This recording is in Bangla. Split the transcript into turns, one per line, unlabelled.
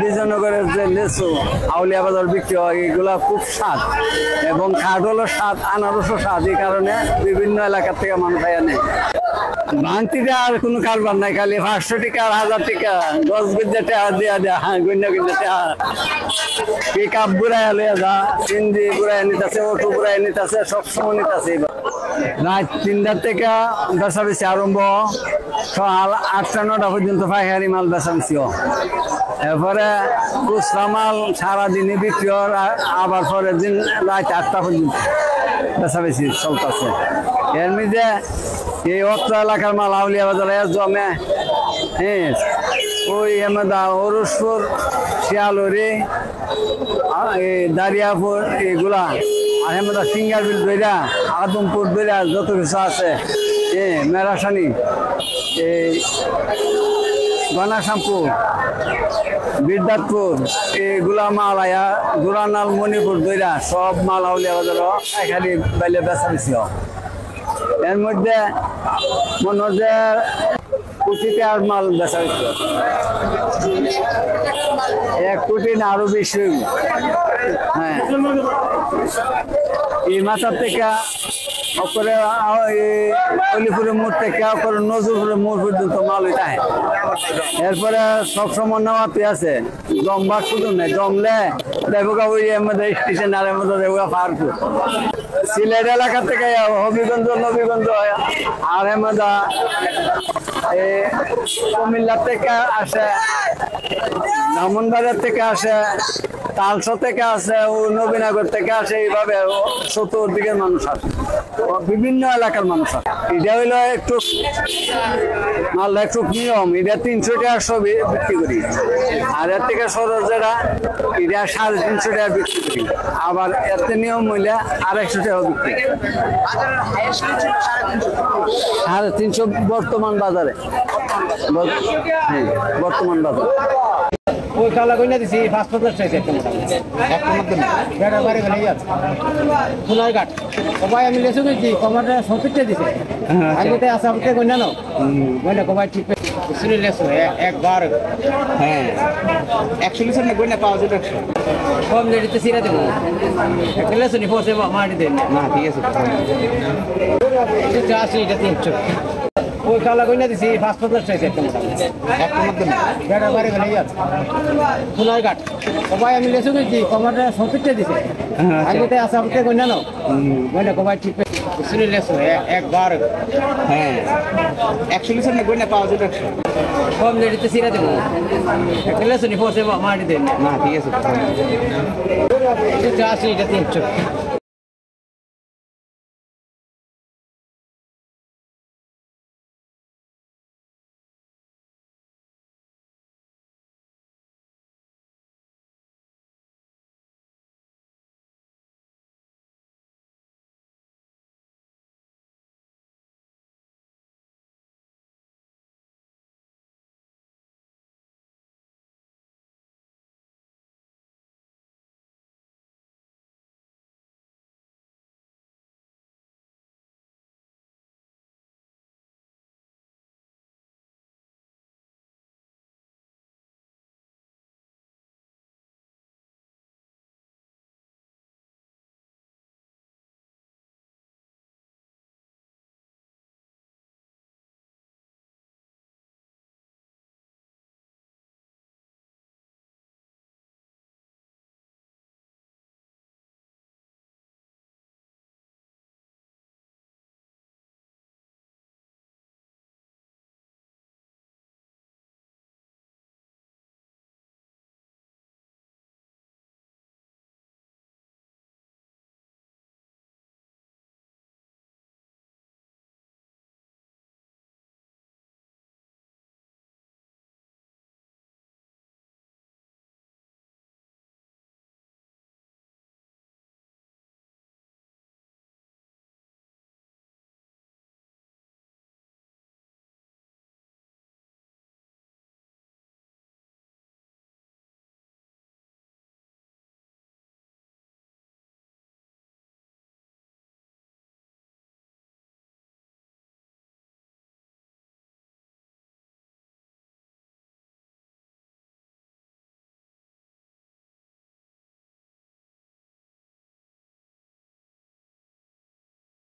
বিজয়নগরের যে লেচু আউলিয়া বাজার বিক্রি হয় এগুলা খুব স্বাদ এবং কাঠলের স্বাদ, আনারসও স্বাদ। এই কারণে বিভিন্ন এলাকা থেকে মানুষ আনে। ভাঙতিতে আর কোনো কারবার নাই, খালি 500 টাকা আর 1000 টাকা 10 গিজা টাকা দিয়া দেয়া। হ্যাঁ, গইনা টাকা পিক আপ বুড়াই লইয়া যা, সিন্দি বুড়াই নিতেছে, অটো বুড়াই নিতেছে, সবসময় নিতেছে। রাত 3টার থেকে বেচা বেশি আরম্ভ, সকাল 8টা-9টা পর্যন্ত পাইকারি মাল বেচা বেশি। এরপরে খুচরা মাল সারাদিনই বিক্রি হয়, আবার পরের দিন রাত 8টা পর্যন্ত বেচা বেশি চলতেছে। এর মধ্যে এই অত্র এলাকার মাল আউলিয়া বাজারে জমে। হ্যাঁ, ওই ওরসপুর, শিয়ালরি, দারিয়াপুর এগুলা, আর সিঙ্গার বিল দইরা, আদমপুর দইরা, যত কিছু আছে, মেরাসানি, এই গণাশামপুর, বিদ্যাতপুর, এগুলা মাল আয়া দুরানাল, মণিপুর দইরা সব মাল আউলিয়া বাজার এখানে বাইলে বেচা বেশি। এর মধ্যে মনে হচ্ছে কোটিতে আর মাল বেচা বেশি, 1 কোটি না আরো বেশি। হ্যাঁ, এই মাথার থেকে অলিপুরের মোড় থেকে নজরপুরের মোড় পর্যন্ত মাল ওইটা। এরপরে সবসময় নেওয়াতে আছে, জমবার শুধু নেই, জমলে দেবগা ওই স্টেশন আর দেবগা পাহাড়পুর। সিলেট এলাকা থেকে হবিগঞ্জ, নবীগঞ্জ আর কুমিল্লা থেকে আসে, ব্রাহ্মণবাড়িয়া থেকে আসে, তালসা থেকে আসে, ও নবীনগর থেকে আসে। এইভাবে চতুর্দিকের মানুষ আসে, বিভিন্ন এলাকার মানুষ আসে। এটা হইলো একটু মালদা একটু নিয়ম। এটা 300 টাকা সব বিক্রি করি, আর এর থেকে সরস যেটা এটা 350 টাকা বিক্রি করি। আবার এতে নিয়ম হইলে 250 টাকা বিক্রি। 350 বর্তমান বাজারে, বর্তমান বাজারে।
ওই কালা কইনা দিছি 550 চাইছে একটা মোটামুটি একটা মধ্যে বেড়া বাড়ি গেলে যাচ্ছে ফুলার ঘাট সবাই আমি লেসু দিছি কমাটা 70 দিছে আগে আসা আপনি কইনা না কইনা কমাই ঠিক শুনে লেসু একবার। হ্যাঁ, 100 লিটার না কইনা পাওয়া যাবে। কম দিতে সিরা দেব একটা লেসু নি ফসে মাটি দেন না। ঠিক আছে, এটা 80 এটা 300। ওই কালা কইনা দিছি 550 চাইছে একটা মোটামুটি একটা মধ্যে বেড়া বাড়ি গেলে যাচ্ছে ফুলার ঘাট সবাই আমি লেসু দিছি কমাটা 70 দিছে আগে আসা আপনি কইনা না কইনা কমাই ঠিক শুনে লেসু একবার। হ্যাঁ, 100 লিটার না কইনা পাওয়া যাবে। কম দিতে সিরা দেব একটা লেসু নি ফসে মাটি দেন না। ঠিক আছে, এটা 80 এটা 300।